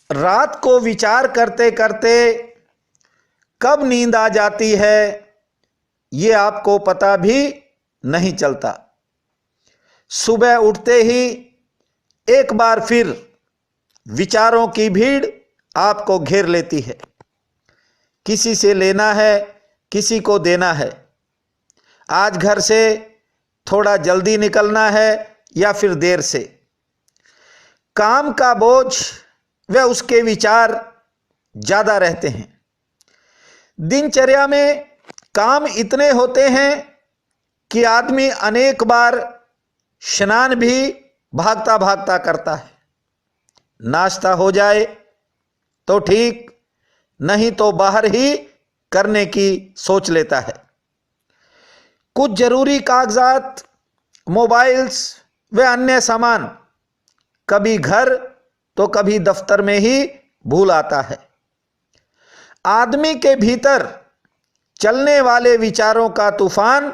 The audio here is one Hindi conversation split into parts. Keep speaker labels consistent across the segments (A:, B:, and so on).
A: रात को विचार करते करते कब नींद आ जाती है ये आपको पता भी नहीं चलता। सुबह उठते ही एक बार फिर विचारों की भीड़ आपको घेर लेती है। किसी से लेना है, किसी को देना है, आज घर से थोड़ा जल्दी निकलना है या फिर देर से। काम का बोझ व उसके विचार ज़्यादा रहते हैं। दिनचर्या में काम इतने होते हैं कि आदमी अनेक बार स्नान भी भागता भागता करता है। नाश्ता हो जाए तो ठीक, नहीं तो बाहर ही करने की सोच लेता है। कुछ जरूरी कागजात, मोबाइल्स व अन्य सामान कभी घर तो कभी दफ्तर में ही भूल आता है। आदमी के भीतर चलने वाले विचारों का तूफान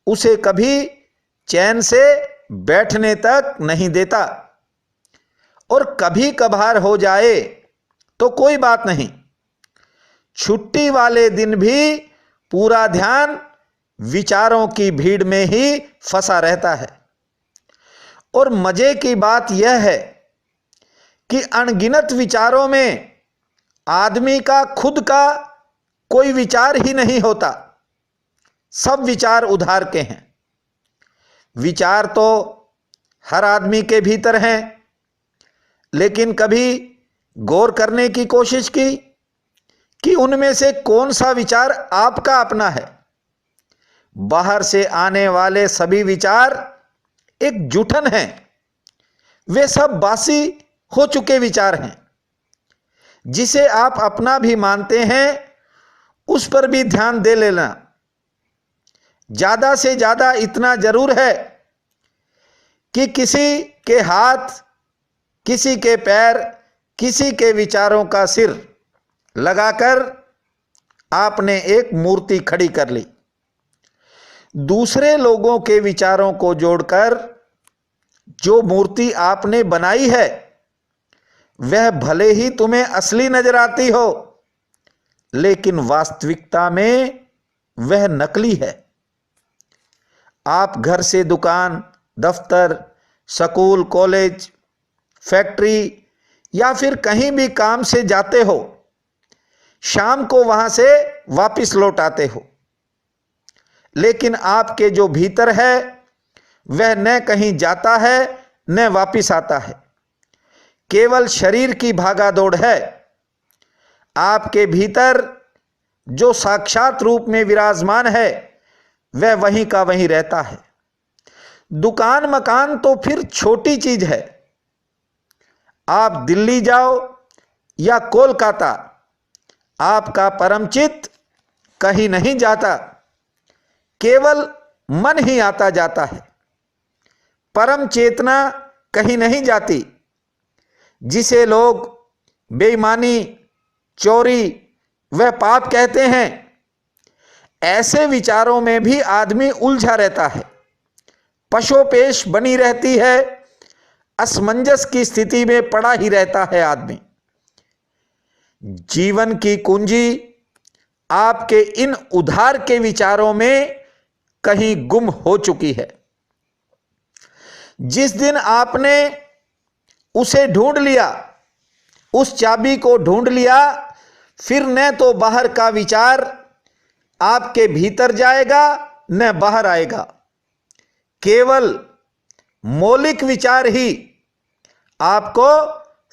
A: उसे कभी चैन से बैठने तक नहीं देता। और कभी कभार हो जाए तो कोई बात नहीं, छुट्टी वाले दिन भी पूरा ध्यान विचारों की भीड़ में ही फंसा रहता है। और मजे की बात यह है कि अनगिनत विचारों में आदमी का खुद का कोई विचार ही नहीं होता। सब विचार उधार के हैं। विचार तो हर आदमी के भीतर हैं, लेकिन कभी गौर करने की कोशिश की कि उनमें से कौन सा विचार आपका अपना है। बाहर से आने वाले सभी विचार एक जूठन हैं, वे सब बासी हो चुके विचार हैं। जिसे आप अपना भी मानते हैं उस पर भी ध्यान दे लेना। ज्यादा से ज्यादा इतना जरूर है कि किसी के हाथ, किसी के पैर, किसी के विचारों का सिर लगाकर आपने एक मूर्ति खड़ी कर ली। दूसरे लोगों के विचारों को जोड़कर जो मूर्ति आपने बनाई है वह भले ही तुम्हें असली नजर आती हो, लेकिन वास्तविकता में वह नकली है। आप घर से दुकान, दफ्तर, स्कूल, कॉलेज, फैक्ट्री या फिर कहीं भी काम से जाते हो, शाम को वहां से वापस लौट आते हो, लेकिन आपके जो भीतर है वह न कहीं जाता है न वापस आता है। केवल शरीर की भागा दौड़ है। आपके भीतर जो साक्षात रूप में विराजमान है वह वहीं का वहीं रहता है। दुकान मकान तो फिर छोटी चीज है। आप दिल्ली जाओ या कोलकाता, आपका परमचित कहीं नहीं जाता, केवल मन ही आता जाता है। परम चेतना कहीं नहीं जाती। जिसे लोग बेईमानी, चोरी व पाप कहते हैं, ऐसे विचारों में भी आदमी उलझा रहता है। पशोपेश बनी रहती है, असमंजस की स्थिति में पड़ा ही रहता है आदमी। जीवन की कुंजी आपके इन उधार के विचारों में कहीं गुम हो चुकी है। जिस दिन आपने उसे ढूंढ लिया, उस चाबी को ढूंढ लिया, फिर न तो बाहर का विचार आपके भीतर जाएगा न बाहर आएगा। केवल मौलिक विचार ही आपको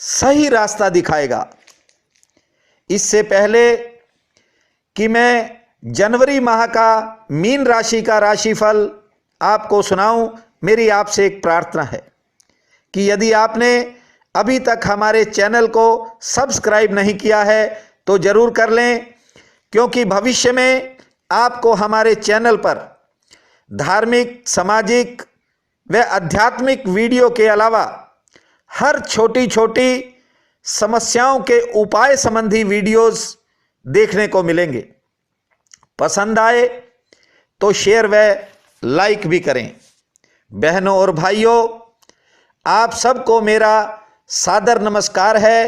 A: सही रास्ता दिखाएगा। इससे पहले कि मैं जनवरी माह का मीन राशि का राशिफल आपको सुनाऊं, मेरी आपसे एक प्रार्थना है कि यदि आपने अभी तक हमारे चैनल को सब्सक्राइब नहीं किया है तो जरूर कर लें, क्योंकि भविष्य में आपको हमारे चैनल पर धार्मिक, सामाजिक व आध्यात्मिक वीडियो के अलावा हर छोटी छोटी समस्याओं के उपाय संबंधी वीडियोस देखने को मिलेंगे। पसंद आए तो शेयर व लाइक भी करें। बहनों और भाइयों, आप सबको मेरा सादर नमस्कार है।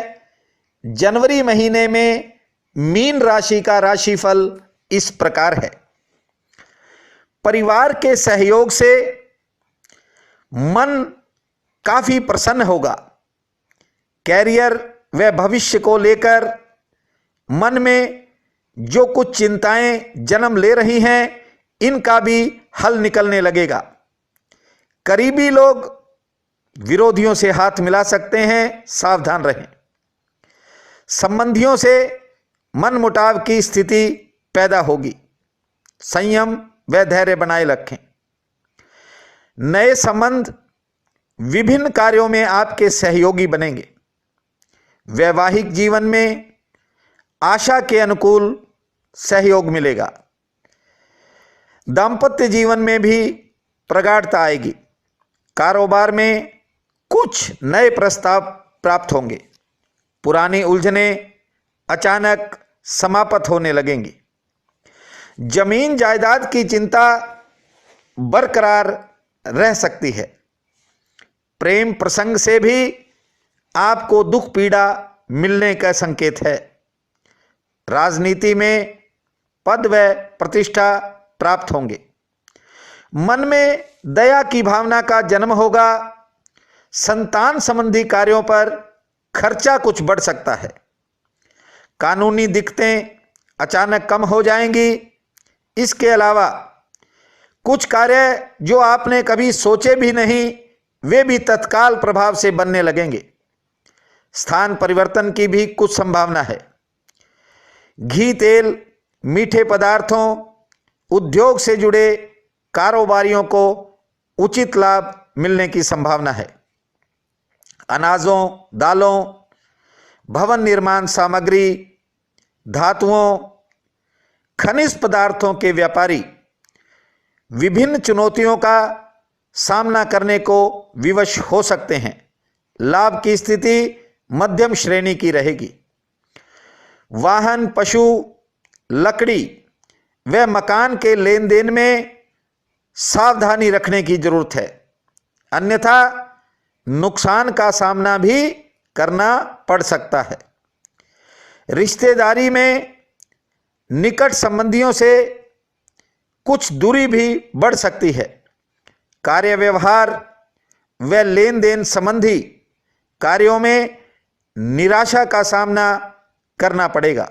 A: जनवरी महीने में मीन राशि का राशिफल इस प्रकार है। परिवार के सहयोग से मन काफी प्रसन्न होगा। कैरियर व भविष्य को लेकर मन में जो कुछ चिंताएं जन्म ले रही हैं, इनका भी हल निकलने लगेगा। करीबी लोग विरोधियों से हाथ मिला सकते हैं, सावधान रहें। संबंधियों से मनमुटाव की स्थिति पैदा होगी, संयम व धैर्य बनाए रखें। नए संबंध विभिन्न कार्यों में आपके सहयोगी बनेंगे। वैवाहिक जीवन में आशा के अनुकूल सहयोग मिलेगा। दांपत्य जीवन में भी प्रगाढ़ता आएगी। कारोबार में कुछ नए प्रस्ताव प्राप्त होंगे। पुरानी उलझनें अचानक समाप्त होने लगेंगी। जमीन जायदाद की चिंता बरकरार रह सकती है। प्रेम प्रसंग से भी आपको दुख पीड़ा मिलने का संकेत है। राजनीति में पद व प्रतिष्ठा प्राप्त होंगे। मन में दया की भावना का जन्म होगा। संतान संबंधी कार्यों पर खर्चा कुछ बढ़ सकता है। कानूनी दिक्कतें अचानक कम हो जाएंगी। इसके अलावा कुछ कार्य जो आपने कभी सोचे भी नहीं, वे भी तत्काल प्रभाव से बनने लगेंगे। स्थान परिवर्तन की भी कुछ संभावना है। घी, तेल, मीठे पदार्थों, उद्योग से जुड़े कारोबारियों को उचित लाभ मिलने की संभावना है। अनाजों, दालों, भवन निर्माण सामग्री, धातुओं, खनिज पदार्थों के व्यापारी विभिन्न चुनौतियों का सामना करने को विवश हो सकते हैं। लाभ की स्थिति मध्यम श्रेणी की रहेगी। वाहन, पशु, लकड़ी व मकान के लेन देन में सावधानी रखने की जरूरत है, अन्यथा नुकसान का सामना भी करना पड़ सकता है। रिश्तेदारी में निकट संबंधियों से कुछ दूरी भी बढ़ सकती है। कार्य व्यवहार व लेन देन संबंधी कार्यों में निराशा का सामना करना पड़ेगा।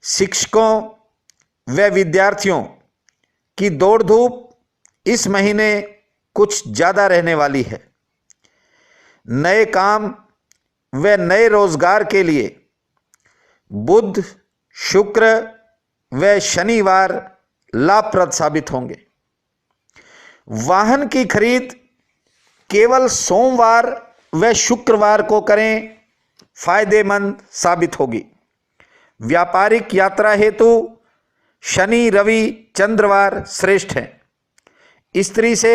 A: शिक्षकों व विद्यार्थियों की दौड़ धूप इस महीने कुछ ज़्यादा रहने वाली है। नए काम व नए रोजगार के लिए बुध, शुक्र व शनिवार लाभप्रद साबित होंगे। वाहन की खरीद केवल सोमवार व शुक्रवार को करें, फायदेमंद साबित होगी। व्यापारिक यात्रा हेतु शनि, रवि, चंद्रवार श्रेष्ठ हैं। स्त्री से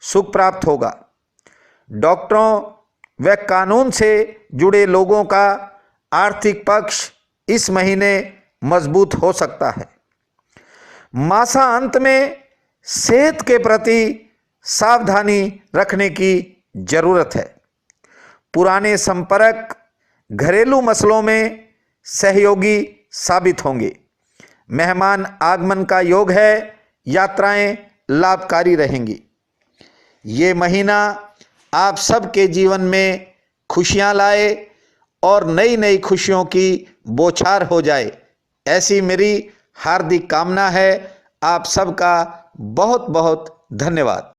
A: सुख प्राप्त होगा। डॉक्टरों व कानून से जुड़े लोगों का आर्थिक पक्ष इस महीने मजबूत हो सकता है। मासांत में सेहत के प्रति सावधानी रखने की जरूरत है। पुराने संपर्क घरेलू मसलों में सहयोगी साबित होंगे। मेहमान आगमन का योग है। यात्राएं लाभकारी रहेंगी। ये महीना आप सबके जीवन में खुशियां लाए और नई नई खुशियों की बौछार हो जाए, ऐसी मेरी हार्दिक कामना है। आप सबका बहुत बहुत धन्यवाद।